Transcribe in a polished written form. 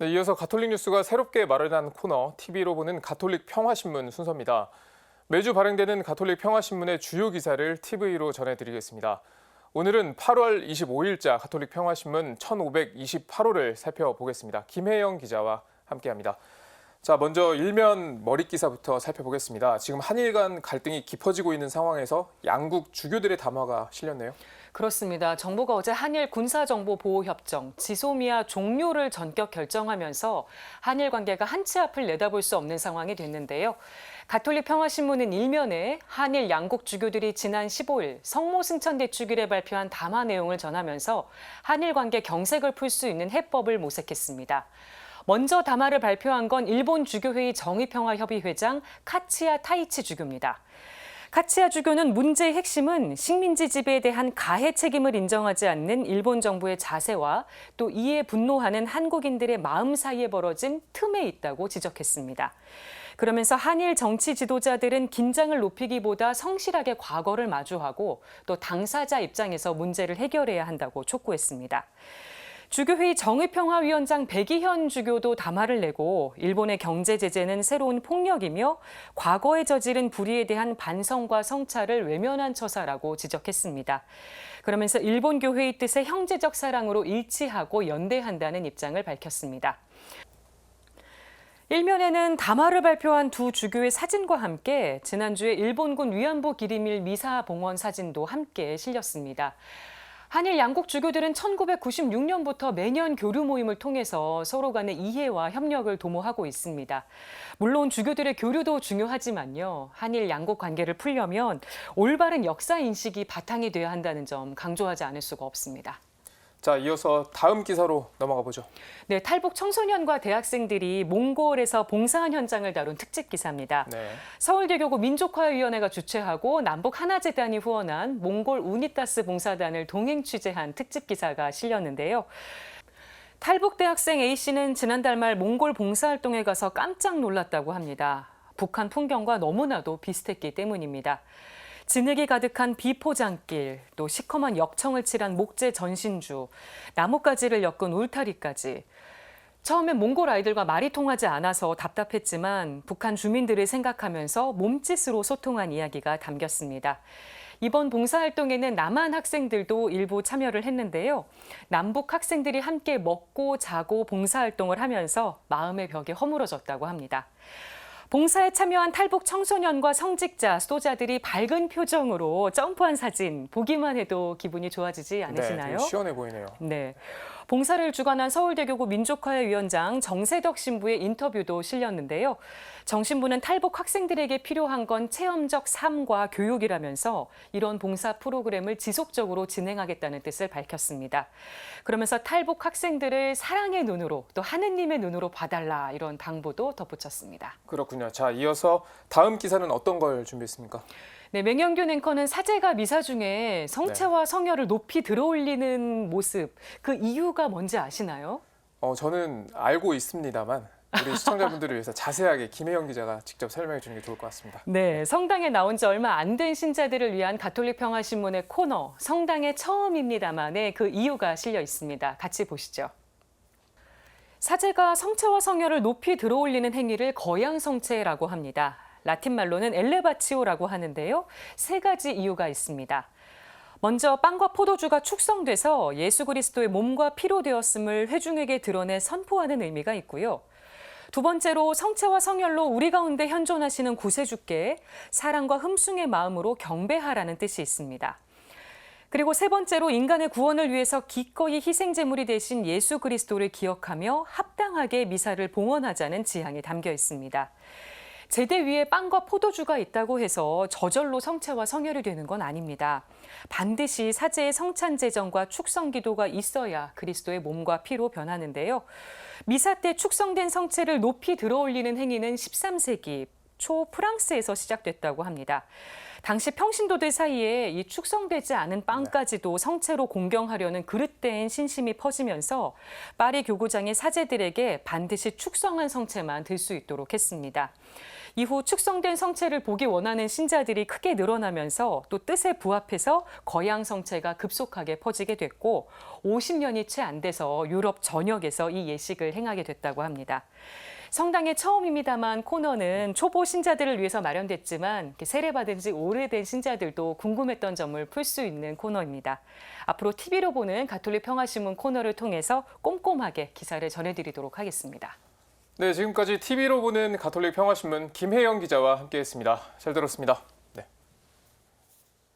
네, 이어서 가톨릭 뉴스가 새롭게 마련한 코너 TV로 보는 가톨릭 평화신문 순서입니다. 매주 발행되는 가톨릭 평화신문의 주요 기사를 TV로 전해드리겠습니다. 오늘은 8월 25일자 가톨릭 평화신문 1528호를 살펴보겠습니다. 김혜영 기자와 함께합니다. 자, 먼저 일면 머릿 기사부터 살펴보겠습니다. 지금 한일 간 갈등이 깊어지고 있는 상황에서 양국 주교들의 담화가 실렸네요. 그렇습니다. 정부가 어제 한일 군사정보보호협정, 지소미아 종료를 전격 결정하면서 한일 관계가 한 치 앞을 내다볼 수 없는 상황이 됐는데요. 가톨릭 평화신문은 일면에 한일 양국 주교들이 지난 15일 성모승천대축일에 발표한 담화 내용을 전하면서 한일 관계 경색을 풀 수 있는 해법을 모색했습니다. 먼저 담화를 발표한 건 일본 주교회의 정의평화협의회장 카치야 타이치 주교입니다. 카치야 주교는 문제의 핵심은 식민지 지배에 대한 가해 책임을 인정하지 않는 일본 정부의 자세와 또 이에 분노하는 한국인들의 마음 사이에 벌어진 틈에 있다고 지적했습니다. 그러면서 한일 정치 지도자들은 긴장을 높이기보다 성실하게 과거를 마주하고 또 당사자 입장에서 문제를 해결해야 한다고 촉구했습니다. 주교회의 정의평화위원장 백이현 주교도 담화를 내고 일본의 경제 제재는 새로운 폭력이며 과거에 저지른 불의에 대한 반성과 성찰을 외면한 처사라고 지적했습니다. 그러면서 일본 교회의 뜻에 형제적 사랑으로 일치하고 연대한다는 입장을 밝혔습니다. 일면에는 담화를 발표한 두 주교의 사진과 함께 지난주에 일본군 위안부 기리밀 미사 봉헌 사진도 함께 실렸습니다. 한일 양국 주교들은 1996년부터 매년 교류 모임을 통해서 서로 간의 이해와 협력을 도모하고 있습니다. 물론 주교들의 교류도 중요하지만요. 한일 양국 관계를 풀려면 올바른 역사 인식이 바탕이 돼야 한다는 점 강조하지 않을 수가 없습니다. 자, 이어서 다음 기사로 넘어가 보죠. 네, 탈북 청소년과 대학생들이 몽골에서 봉사한 현장을 다룬 특집 기사입니다. 네. 서울대교구 민족화위원회가 주최하고 남북 하나재단이 후원한 몽골 우니타스 봉사단을 동행 취재한 특집 기사가 실렸는데요. 탈북 대학생 A씨는 지난달 말 몽골 봉사활동에 가서 깜짝 놀랐다고 합니다. 북한 풍경과 너무나도 비슷했기 때문입니다. 진흙이 가득한 비포장길, 또 시커먼 역청을 칠한 목재 전신주, 나뭇가지를 엮은 울타리까지. 처음엔 몽골 아이들과 말이 통하지 않아서 답답했지만 북한 주민들을 생각하면서 몸짓으로 소통한 이야기가 담겼습니다. 이번 봉사활동에는 남한 학생들도 일부 참여를 했는데요. 남북 학생들이 함께 먹고 자고 봉사활동을 하면서 마음의 벽이 허물어졌다고 합니다. 봉사에 참여한 탈북 청소년과 성직자, 수도자들이 밝은 표정으로 점프한 사진, 보기만 해도 기분이 좋아지지 않으시나요? 네, 시원해 보이네요. 네. 봉사를 주관한 서울대교구 민족화회 위원장 정세덕 신부의 인터뷰도 실렸는데요. 정 신부는 탈북 학생들에게 필요한 건 체험적 삶과 교육이라면서 이런 봉사 프로그램을 지속적으로 진행하겠다는 뜻을 밝혔습니다. 그러면서 탈북 학생들을 사랑의 눈으로 또 하느님의 눈으로 봐달라 이런 당부도 덧붙였습니다. 그렇군요. 자, 이어서 다음 기사는 어떤 걸 준비했습니까? 네, 맹영균 앵커는 사제가 미사 중에 성체와 성혈을 높이 들어올리는 모습, 그 이유가 뭔지 아시나요? 저는 알고 있습니다만 우리 시청자분들을 위해서 자세하게 김혜영 기자가 직접 설명해 주는 게 좋을 것 같습니다. 네, 성당에 나온 지 얼마 안 된 신자들을 위한 가톨릭 평화신문의 코너, 성당의 처음입니다만에 그 이유가 실려 있습니다. 같이 보시죠. 사제가 성체와 성혈을 높이 들어올리는 행위를 거양성체라고 합니다. 라틴 말로는 엘레바치오라고 하는데요. 세 가지 이유가 있습니다. 먼저 빵과 포도주가 축성돼서 예수 그리스도의 몸과 피로 되었음을 회중에게 드러내 선포하는 의미가 있고요. 두 번째로 성체와 성혈로 우리 가운데 현존하시는 구세주께 사랑과 흠숭의 마음으로 경배하라는 뜻이 있습니다. 그리고 세 번째로 인간의 구원을 위해서 기꺼이 희생제물이 되신 예수 그리스도를 기억하며 합당하게 미사를 봉헌하자는 지향이 담겨 있습니다. 제대 위에 빵과 포도주가 있다고 해서 저절로 성체와 성혈이 되는 건 아닙니다. 반드시 사제의 성찬제정과 축성기도가 있어야 그리스도의 몸과 피로 변하는데요. 미사 때 축성된 성체를 높이 들어올리는 행위는 13세기 초 프랑스에서 시작됐다고 합니다. 당시 평신도들 사이에 이 축성되지 않은 빵까지도 성체로 공경하려는 그릇된 신심이 퍼지면서 파리 교구장이 사제들에게 반드시 축성한 성체만 들 수 있도록 했습니다. 이후 축성된 성체를 보기 원하는 신자들이 크게 늘어나면서 또 뜻에 부합해서 거양 성체가 급속하게 퍼지게 됐고 50년이 채 안 돼서 유럽 전역에서 이 예식을 행하게 됐다고 합니다. 성당의 처음입니다만 코너는 초보 신자들을 위해서 마련됐지만 세례받은 지 오래된 신자들도 궁금했던 점을 풀 수 있는 코너입니다. 앞으로 TV로 보는 가톨릭 평화신문 코너를 통해서 꼼꼼하게 기사를 전해드리도록 하겠습니다. 네, 지금까지 TV로 보는 가톨릭 평화신문 김혜영 기자와 함께했습니다. 잘 들었습니다.